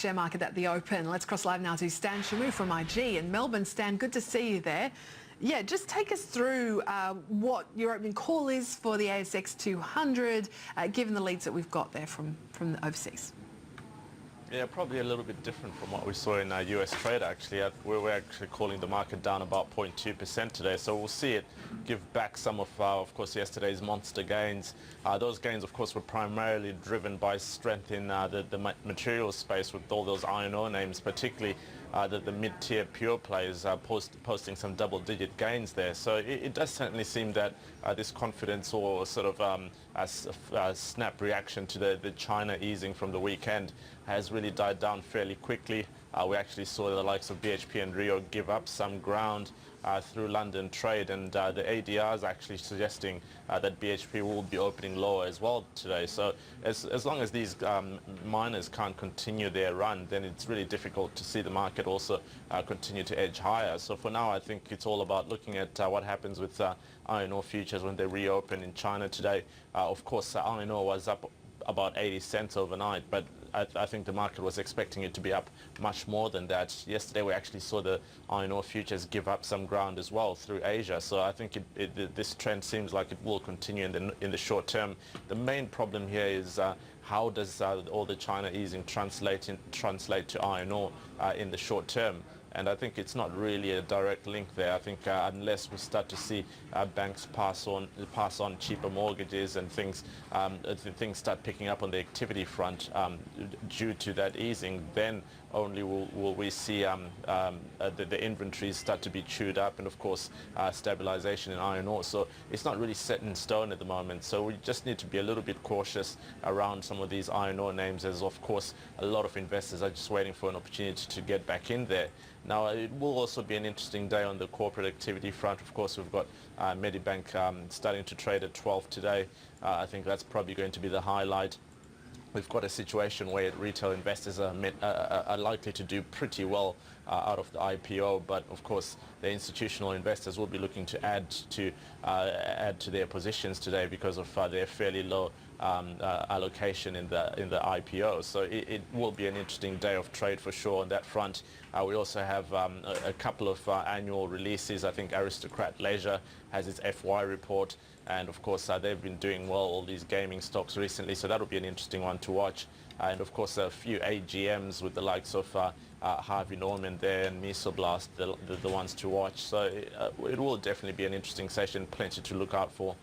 share market at the open. Let's cross live now to Stan Shamu from IG in Melbourne. Stan, good to see you there. Yeah, just take us through what your opening call is for the ASX 200, given the leads that we've got there from the overseas. Yeah, probably a little bit different from what we saw in US trade, actually. We're actually calling the market down about 0.2% today, so we'll see it give back some of course, yesterday's monster gains. Those gains, of course, were primarily driven by strength in the materials space with all those iron ore names, particularly the mid-tier pure players posting some double-digit gains there. So it does certainly seem that this confidence or sort of a snap reaction to the China easing from the weekend has really died down fairly quickly. We actually saw the likes of BHP and Rio give up some ground through London trade, and the ADR is actually suggesting that BHP will be opening lower as well today. So as long as these miners can't continue their run, then it's really difficult to see the market also continue to edge higher. So for now, I think it's all about looking at what happens with iron ore futures when they reopen in China today. Of course, iron ore was up about 80 cents overnight, but I think the market was expecting it to be up much more than that. Yesterday we actually saw the iron ore futures give up some ground as well through Asia, so I think this trend seems like it will continue in the short term. The main problem here is how does all the China easing translate to iron ore in the short term? And I think it's not really a direct link there. I think unless we start to see banks pass on cheaper mortgages and things start picking up on the activity front due to that easing, then only will we see the inventories start to be chewed up, and of course stabilization in iron ore. So it's not really set in stone at the moment. So we just need to be a little bit cautious around some of these iron ore names, as of course a lot of investors are just waiting for an opportunity to get back in there. Now, it will also be an interesting day on the corporate activity front. Of course, we've got Medibank starting to trade at 12 today. I think that's probably going to be the highlight. We've got a situation where retail investors are likely to do pretty well out of the IPO, but of course the institutional investors will be looking to add to their positions today because of their fairly low allocation in the IPO. So it will be an interesting day of trade for sure on that front. We also have a couple of annual releases. I think Aristocrat Leisure has its FY report, and of course they've been doing well, all these gaming stocks recently, so that'll be an interesting one to watch. And of course a few AGMs with the likes of Harvey Norman there and Mesoblast, the ones to watch. So it will definitely be an interesting session, plenty to look out for.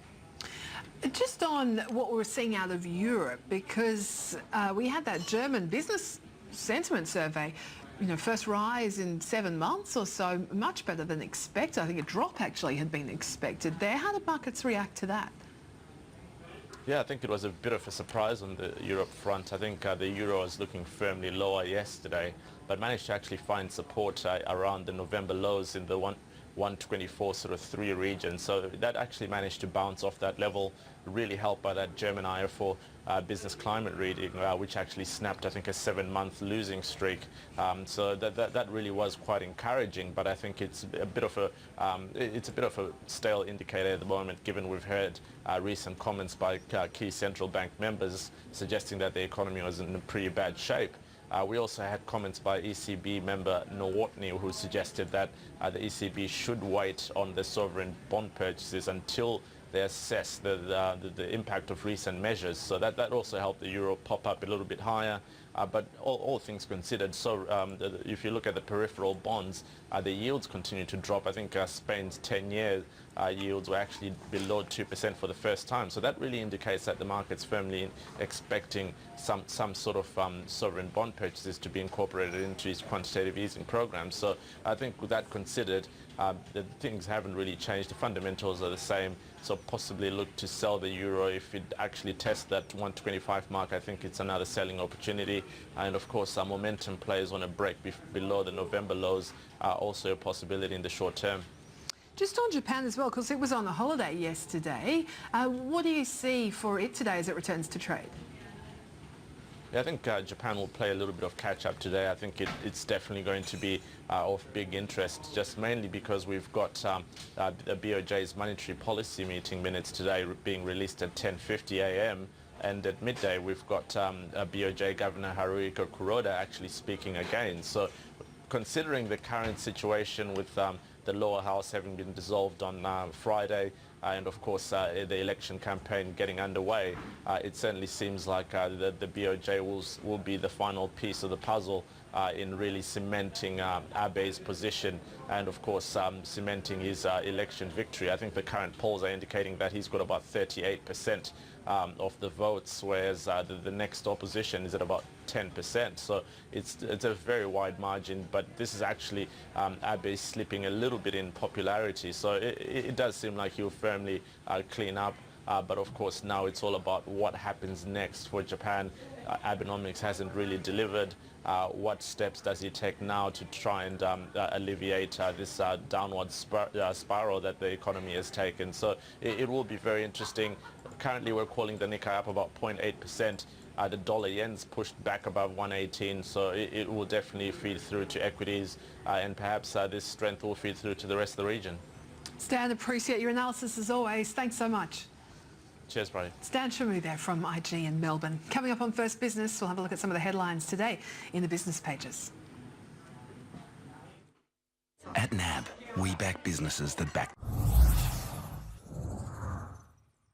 Just on what we're seeing out of Europe, because we had that German business sentiment survey, you know, first rise in 7 months or so, much better than expected. I think a drop actually had been expected there. How did markets react to that? Yeah, I think it was a bit of a surprise on the Europe front. I think the euro was looking firmly lower yesterday, but managed to actually find support around the November lows in the 124 sort of 3 region. So that actually managed to bounce off that level, really helped by that German IFO business climate reading, which actually snapped, I think, a 7-month losing streak. So that really was quite encouraging. But I think it's a bit of a stale indicator at the moment, given we've heard recent comments by key central bank members suggesting that the economy was in pretty bad shape. We also had comments by ECB member Nowotny, who suggested that the ECB should wait on the sovereign bond purchases until they assess the impact of recent measures. So that also helped the euro pop up a little bit higher. But all things considered, so if you look at the peripheral bonds, the yields continue to drop. I think Spain's 10-year yields were actually below 2% for the first time. So that really indicates that the market's firmly expecting some sort of sovereign bond purchases to be incorporated into its quantitative easing programs. So I think with that considered, the things haven't really changed. The fundamentals are the same. So possibly look to sell the euro if it actually tests that 125 mark. I think it's another selling opportunity. And of course, momentum plays on a break below the November lows are also a possibility in the short term. Just on Japan as well, because it was on a holiday yesterday. What do you see for it today as it returns to trade? Yeah, I think Japan will play a little bit of catch-up today. I think it's definitely going to be of big interest, just mainly because we've got the BOJ's monetary policy meeting minutes today being released at 10:50 a.m. And at midday, we've got BOJ Governor Haruhiko Kuroda actually speaking again. So considering the current situation with the lower house having been dissolved on Friday, and of course the election campaign getting underway, it certainly seems like the BOJ will be the final piece of the puzzle in really cementing Abe's position and of course cementing his election victory. I think the current polls are indicating that he's got about 38% of the votes, whereas the next opposition is at about 10%. So it's a very wide margin, but this is actually Abe slipping a little bit in popularity. So it does seem like he'll firmly clean up. But of course now it's all about what happens next for Japan. Abenomics hasn't really delivered. What steps does he take now to try and alleviate this downward spiral that the economy has taken? So it will be very interesting. Currently we're calling the Nikkei up about 0.8%. The dollar yen's pushed back above 118, so it will definitely feed through to equities, and perhaps this strength will feed through to the rest of the region. Stan, appreciate your analysis as always. Thanks so much. Cheers, Brady. Stan Shamu there from IG in Melbourne. Coming up on First Business, we'll have a look at some of the headlines today in the business pages. At NAB, we back businesses that back